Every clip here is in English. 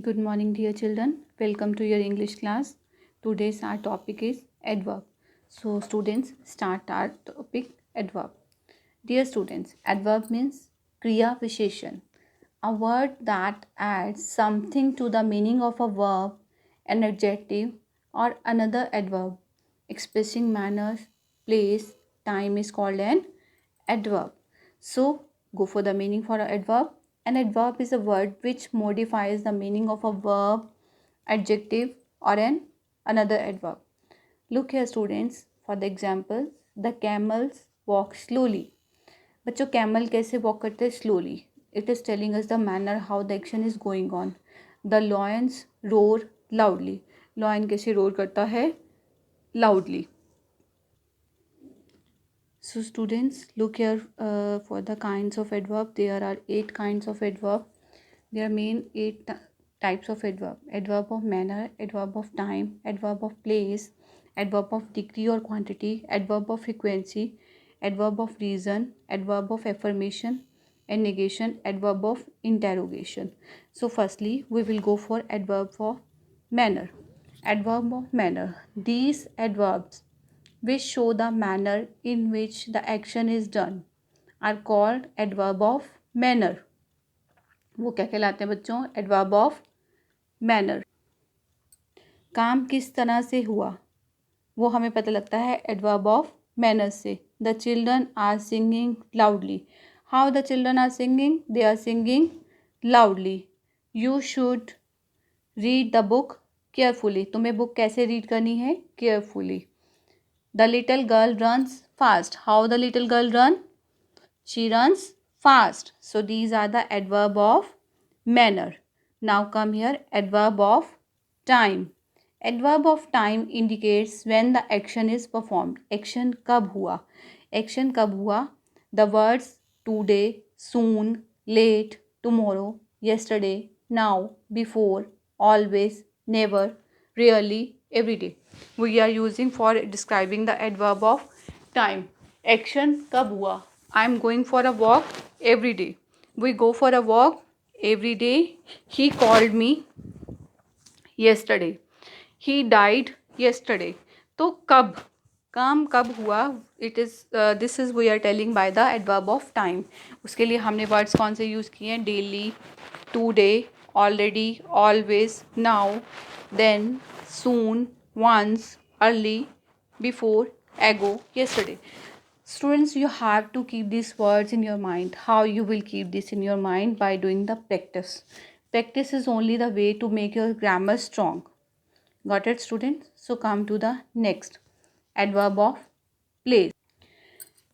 Good morning, dear children. Welcome to your English class. Today's our topic is adverb. So, students, start our topic adverb. Dear students, adverb means kriya visheshan, a word that adds something to the meaning of a verb, an adjective, or another adverb, expressing manner, place, time is called an adverb. So, go for the meaning for an adverb. An adverb is a word which modifies the meaning of a verb, adjective, or another adverb. Look here, students, for the example, the camels walk slowly. बच्चों camel कैसे walk करते हैं slowly it is telling us the manner how the action is going on the lions roar loudly lion कैसे roar करता है loudly So students, look here for the kinds of adverb. There are 8 kinds of adverb. There are main 8 types of adverb. Adverb of manner, adverb of time, adverb of place, adverb of degree or quantity, adverb of frequency, adverb of reason, adverb of affirmation and negation, adverb of interrogation. So firstly, we will go for adverb of manner. Adverb of manner. These adverbs which show the manner in which the action is done are called adverb of manner. वो क्या कहलाते हैं बच्चों? adverb of manner. काम किस तरह से हुआ वो हमें पता लगता है adverb of manner से. The children are singing loudly. How the children are singing? They are singing loudly. You should read the book carefully. तुम्हें बुक कैसे रीड करनी है? Carefully. The little girl runs fast. How the little girl run? She runs fast. So these are the adverb of manner. Now come here, adverb of time. Adverb of time indicates when the action is performed. Action कब हुआ? Action कब हुआ? The words today, soon, late, tomorrow, yesterday, now, before, always, never, really, every day we are using for describing the adverb of time. Action कब हुआ? I am going for a walk every day. We go for a walk every day. He called me yesterday. He died yesterday. तो कब काम कब हुआ it is this is we are telling by the adverb of time. उसके लिए हमने words कौन से यूज़ किए हैं? Daily, today, already, always, now, then, soon, once, early, before, ago, yesterday. Students, you have to keep these words in your mind. How you will keep this in your mind? By doing the practice. Practice is only the way to make your grammar strong. Got it, students? So come to the next adverb of place.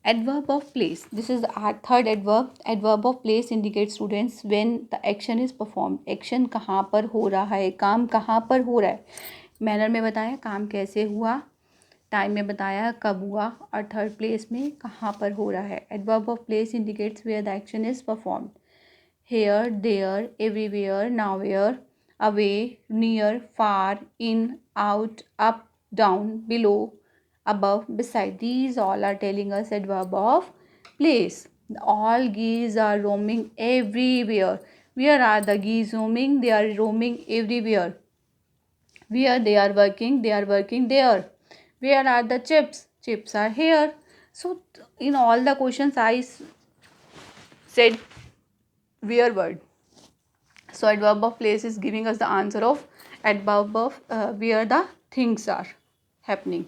Adverb of place. This is our third adverb. Adverb of place indicates, students, when the action is performed. Action कहाँ पर हो रहा है, काम कहाँ पर हो रहा है. मैनर में बताया काम कैसे हुआ, टाइम में बताया कब हुआ, और थर्ड प्लेस में कहाँ पर हो रहा है. Adverb of place indicates where the action is performed. Here, there, everywhere, nowhere, away, near, far, in, out, up, down, below, above, beside. These all are telling us adverb of place. All geese are roaming everywhere. Where are the geese roaming? They are roaming everywhere. Where they are working? They are working there. Where are the chips? Chips are here. So in all the questions I said where word. So adverb of place is giving us the answer of adverb of where the things are happening.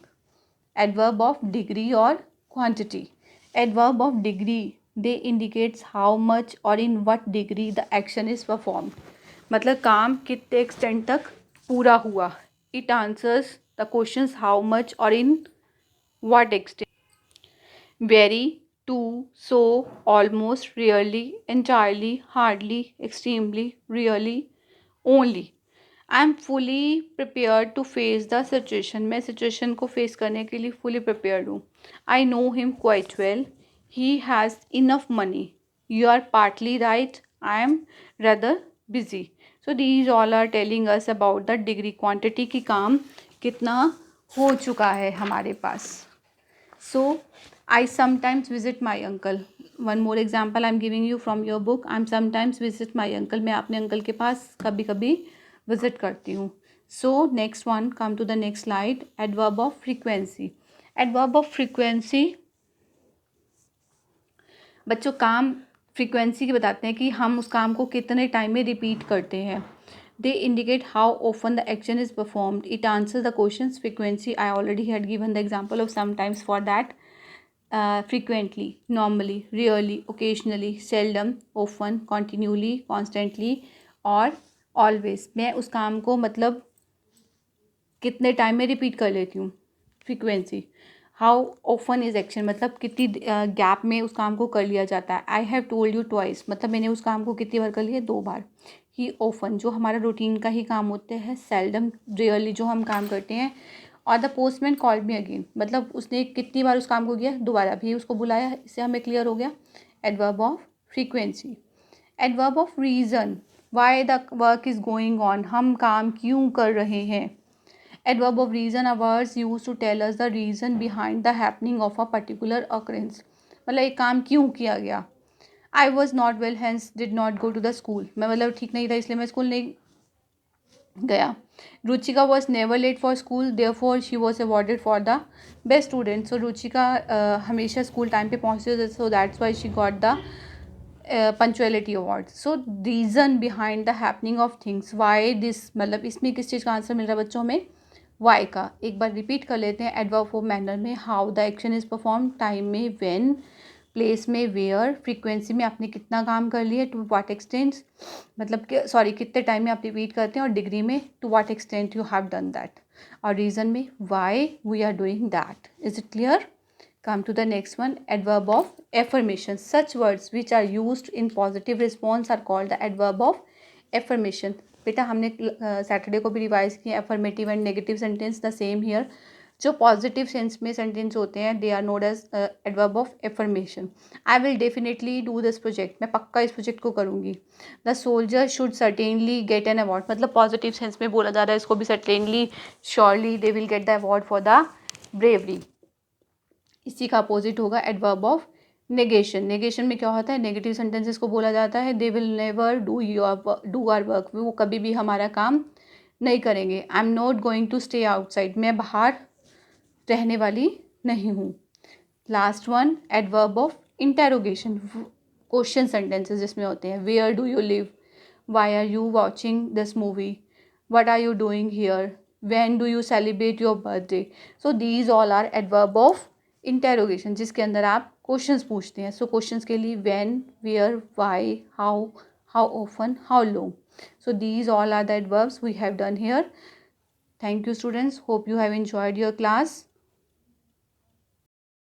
Adverb of degree or quantity. Adverb of degree, they indicates how much or in what degree the action is performed. मतलब काम कितने extent तक पूरा हुआ. It answers the questions how much or in what extent. Very, to, so, almost, rarely, entirely, hardly, extremely, really, only. I am fully prepare to face the situation. मैं situation को face करने के लिए fully prepared हूँ. I know him quite well. He has enough money. You are partly right. I am rather busy. So these all are telling us about the degree quantity की काम कितना हो चुका है हमारे पास. So I sometimes visit my uncle. One more example I am giving you from your book. I am sometimes visit my uncle. मैं अपने अंकल के पास कभी कभी विजिट करती हूँ. So next one, come to the next slide. Adverb of frequency. Adverb of frequency बच्चों काम frequency के बताते हैं कि हम उस काम को कितने टाइम में रिपीट करते हैं. They indicate how often the action is performed. It answer the question. Frequency I already had given the example of sometimes for that. Frequently, normally, rarely, occasionally, seldom, often, continually, constantly और always. मैं उस काम को मतलब कितने time में repeat कर लेती हूँ. Frequency. How often is action मतलब कितनी गैप में उस काम को कर लिया जाता है. I have told you twice मतलब मैंने उस काम को कितनी बार कर लिया, 2 बार. ही ऑफन जो हमारा रूटीन का ही काम होते हैं. सेल्डम रेयरली जो हम काम करते हैं. और the postman called me again मतलब उसने कितनी बार उस काम को किया, दोबारा भी उसको बुलाया. इससे हमें क्लियर हो गया. Adverb of frequency. Adverb of reason. Why the work is going on हम काम क्यों कर रहे हैं. Adverb of reason are words used to tell us the reason behind the happening of a particular occurrence. मतलब एक काम क्यों किया गया. I was not well hence did not go to the school. मैं मतलब ठीक नहीं था इसलिए मैं स्कूल नहीं गया. Ruchika was never late for school therefore she was awarded for the best student. So Ruchika हमेशा स्कूल टाइम पे पहुँचती थी so that's why she got the punctuality award. So reason behind the happening of things. Why this मतलब इसमें किस चीज़ का answer मिल रहा है बच्चों में, वाई का. एक बार रिपीट कर लेते हैं. एडवर्ब ऑफ मैनर में how the action is perform. Time में व्हेन. प्लेस में वेयर. फ्रीक्वेंसी में आपने कितना काम कर लिया. टू व्हाट एक्सटेंट मतलब सॉरी कितने टाइम में आप रिपीट करते हैं. और डिग्री में to what extent you have done that. और रीज़न में why we are doing that. Is it clear. Come to the next one. Adverb of affirmation. Such words which are used in positive response are called the adverb of affirmation. बेटा हमने Saturday को भी revise किया. affirmative and negative sentence the same here. जो positive sense में sentence होते हैं they are known as adverb of affirmation. I will definitely do this project मैं पक्का इस प्रोजेक्ट को करूँगी. The soldier should certainly get an award मतलब पॉजिटिव सेंस में बोला जा रहा है इसको भी. Certainly surely they will get the award for the bravery. इसी का अपोजिट होगा एडवर्ब ऑफ नेगेशन. नेगेशन में क्या होता है, नेगेटिव सेंटेंसेस को बोला जाता है. They will never do our work वो कभी भी हमारा काम नहीं करेंगे. I am not going to stay outside मैं बाहर रहने वाली नहीं हूँ. Last one adverb of interrogation. Question sentences जिसमें होते हैं. Where do you live. Why are you watching this movie. What are you doing here. When do you celebrate your birthday. So these all are adverb of interrogation जिसके अंदर आप questions पूछते हैं. सो questions के लिए when, where, why, how often, how long. So these all are the adverbs we have done here. Thank you students. Hope you have enjoyed your class.